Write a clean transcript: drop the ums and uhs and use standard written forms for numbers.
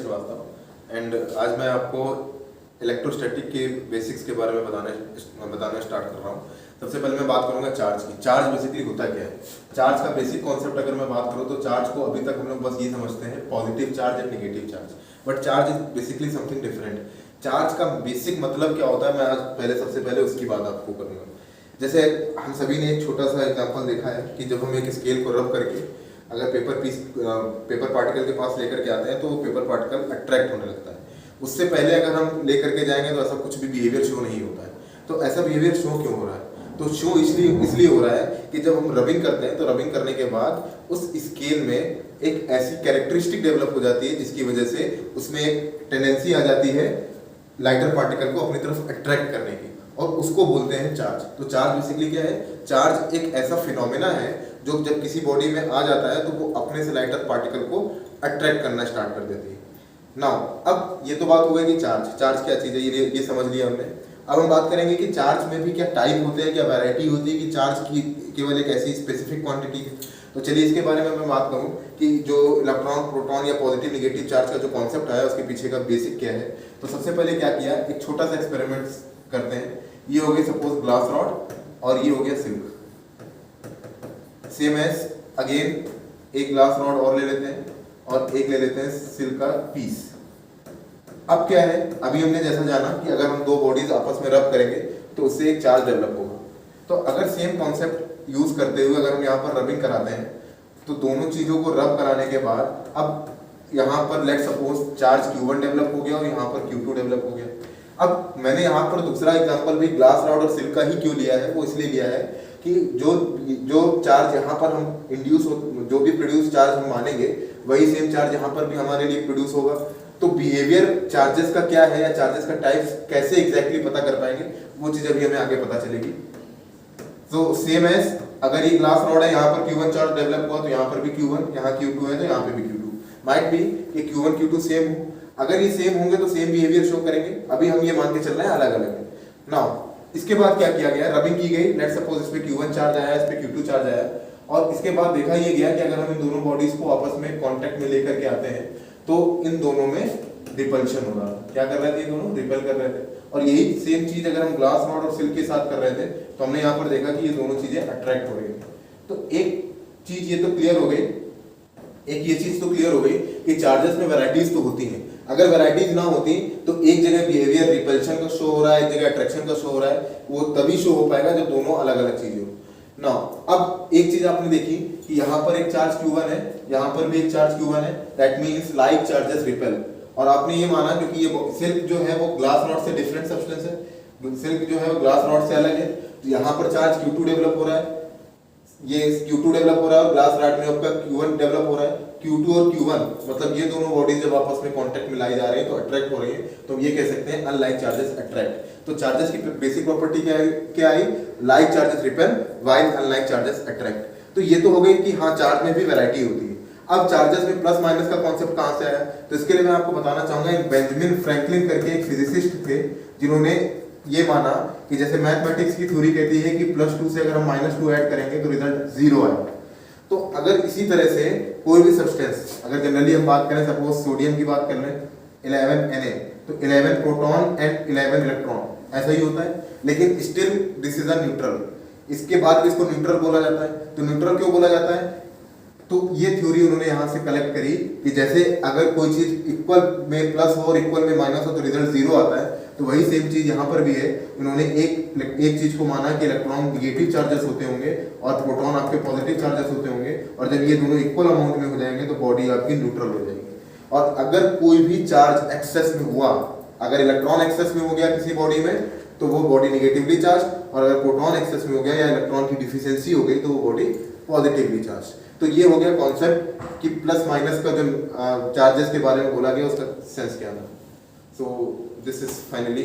Srivastava and आज मैं आपको इलेक्ट्रोस्टैटिक के बेसिक्स के बारे में बताना स्टार्ट कर रहा हूँ। सबसे पहले मैं बात करूंगा चार्ज की। चार्ज बेसिकली होता क्या है? चार्ज का बेसिक कॉन्सेप्ट अगर मैं बात करूँ तो चार्ज को अभी तक हम लोग बस ये समझते हैं positive charge and negative charge, but charge is basically something different. Charge का बेसिक मतलब क्या होता है मैं आज सबसे पहले उसकी बात आपको करूंगा। जैसे हम सभी ने एक छोटा सा एग्जांपल देखा है कि जब हम एक स्केल को रब करके अगर पेपर पार्टिकल के पास लेकर के आते हैं तो वो पेपर पार्टिकल अट्रैक्ट होने लगता है। उससे पहले अगर हम लेकर के जाएंगे तो ऐसा कुछ भी बिहेवियर शो नहीं होता है। तो ऐसा बिहेवियर शो क्यों हो रहा है? तो शो इसलिए हो रहा है कि जब हम रबिंग करते हैं तो रबिंग करने के बाद उस स्केल में एक ऐसी कैरेक्टरिस्टिक डेवलप हो जाती है जिसकी वजह से उसमें एक टेंडेंसी आ जाती है लाइटर पार्टिकल को अपनी तरफ अट्रैक्ट करने की, और उसको बोलते हैं चार्ज। तो चार्ज बेसिकली क्या है? चार्ज एक ऐसा फिनोमेना है जो जब किसी बॉडी में आ जाता है तो वो अपने से लाइटर पार्टिकल को अट्रैक्ट करना स्टार्ट कर देती है। नाउ अब ये तो बात हो गई कि चार्ज क्या चीज़ है, ये समझ लिया हमने। अब हम बात करेंगे कि चार्ज में भी क्या टाइप होते हैं, क्या वैरायटी होती है, कि चार्ज की केवल एक ऐसी स्पेसिफिक क्वांटिटी है। तो चलिए इसके बारे में मैं बात करूं कि जो इलेक्ट्रॉन प्रोटॉन या पॉजिटिव नेगेटिव चार्ज का जो कॉन्सेप्ट आया उसके पीछे का बेसिक क्या है। तो सबसे पहले क्या किया, एक छोटा सा एक्सपेरिमेंट करते हैं। ये हो गई सपोज ग्लास रॉड और ये हो गया सिल्क। सेम एज अगेन एक ग्लास रॉड और ले लेते हैं और एक ले लेते हैं सिल्क का पीस। अब क्या है, अभी हमने जैसा जाना कि अगर हम दो बॉडीज आपस में रब करेंगे तो उससे एक चार्ज डेवलप होगा। तो अगर सेम कॉन्सेप्ट यूज करते हुए अगर हम यहाँ पर रबिंग कराते हैं तो दोनों चीजों को रब कराने के बाद अब यहाँ पर let suppose charge Q1 develop हो गया और यहाँ पर Q2 डेवलप हो गया। अब मैंने यहाँ पर दूसरा एग्जांपल भी ग्लास रॉड और सिल्क का ही क्यों लिया है, वो इसलिए लिया है कि जो चार्ज यहाँ पर हम इंड्यूस जो भी प्रोड्यूस चार्ज हम मानेंगे वही सेम चार्ज यहाँ पर भी हमारे लिए प्रोड्यूस होगा। तो बिहेवियर चार्जेस का क्या है या चार्जेस का टाइप्स कैसे एग्जैक्टली पता कर पाएंगे, वो चीज अभी हमें आगे पता चलेगी। तो सेम एज अगर ये ग्लास रॉड है, यहाँ पर Q1 चार्ज डेवलप हुआ तो यहाँ पर भी Q1, यहाँ Q2 है तो यहाँ पे भी Q2। माइट बी कि Q1 Q2 सेम हो, अगर ये सेम होंगे तो सेम बिहेवियर शो करेंगे। अभी हम ये मान के चल रहे हैं अलग अलग है। नाउ इसके बाद क्या किया गया, रबिंग की गई। लेट सपोज इस पे Q1 चार्ज आया, इस पे Q2 चार्ज आया, और इसके बाद देखा ये गया कि अगर हम इन दोनों बॉडीज को आपस में कांटेक्ट में लेकर के आते हैं तो इन दोनों में रिपल्शन हो रहा है। क्या कर रहे थे, ये दोनों रिपेल कर रहे थे। और यही सेम चीज अगर हम ग्लास रॉड और सिल्क के साथ कर रहे थे तो हमने यहाँ पर देखा कि ये दोनों चीजें अट्रैक्ट हो रही है। तो एक चीज ये तो क्लियर हो गई, एक ये चीज तो क्लियर हो गई कि चार्जेस में वैरायटीज तो होती हैं। अगर वैरायटीज ना होती तो एक जगह बिहेवियर रिपल्शन का शो हो रहा है, एक जगह अट्रैक्शन का शो हो रहा है, वो तभी शो हो पाएगा जब दोनों अलग अलग चीजें हो ना। अब एक चीज आपने देखी कि यहाँ पर एक चार्ज Q1 है, यहाँ पर भी एक चार्ज Q1 है, that means like charges repel. और आपने ये माना क्योंकि ये सिल्क जो है वो ग्लास रॉड से डिफरेंट सब्सटेंस है, सिल्क जो है वो ग्लास रॉड से अलग है, तो यहाँ पर चार्ज Q2 डेवलप हो रहा है, ये Q2 डेवलप हो रहा है और ग्लास रॉड में आपका Q1 डेवलप हो रहा है। Q2 और Q1 मतलब ये दोनों बॉडीज जब आपस में कांटेक्ट में लाई जा रही है तो अट्रैक्ट हो रही है, तो ये कह सकते हैं अनलाइक चार्जेस अट्रैक्ट। तो चार्जेस की बेसिक प्रॉपर्टी क्या आई, like charges repel while unlike charges attract. तो ये तो हो गई कि हाँ चार्ज में भी वैरायटी होती है। अब चार्जेस में प्लस माइनस का कॉन्सेप्ट कहां से आया, तो इसके लिए मैं आपको बताना चाहूंगा एक बेंजामिन फ्रैंकलिन करके एक फिजिसिस्ट थे जिन्होंने ये माना कि जैसे मैथमेटिक्स की थ्योरी कहती है कि +2 से अगर हम -2 ऐड करेंगे तो रिजल्ट 0 आएगा। तो अगर इसी तरह से कोई भी सब्सटेंस, अगर जनरली हम बात करें सपोज सोडियम की बात कर लें 11Na, तो 11 प्रोटॉन एंड 11 इलेक्ट्रॉन, ऐसा ही होता है, लेकिन still this is a neutral. इसके बाद भी इसको न्यूट्रल बोला जाता है। तो न्यूट्रल क्यों बोला जाता है, तो ये थ्योरी उन्होंने यहाँ से कलेक्ट करी कि जैसे अगर कोई चीज इक्वल में प्लस हो और इक्वल में माइनस हो तो रिजल्ट 0 आता है, तो वही सेम चीज यहाँ पर भी है। उन्होंने एक चीज को माना कि इलेक्ट्रॉन नेगेटिव चार्जेस होते होंगे और प्रोटॉन आपके पॉजिटिव चार्जेस होते होंगे, और जब ये दोनों इक्वल अमाउंट में हो जाएंगे तो बॉडी आपकी न्यूट्रल हो जाएगी। और अगर कोई भी चार्ज एक्सेस में हुआ, अगर इलेक्ट्रॉन एक्सेस में हो गया किसी बॉडी में तो वो बॉडी नेगेटिवली चार्ज, और अगर प्रोटॉन एक्सेस में हो गया या इलेक्ट्रॉन की डिफिशियंसी हो गई तो वो बॉडी पॉजिटिवली चार्ज। तो ये हो गया कॉन्सेप्ट कि प्लस माइनस का जो चार्जेस के बारे में बोला गया उसका सेंस क्या था। So this is finally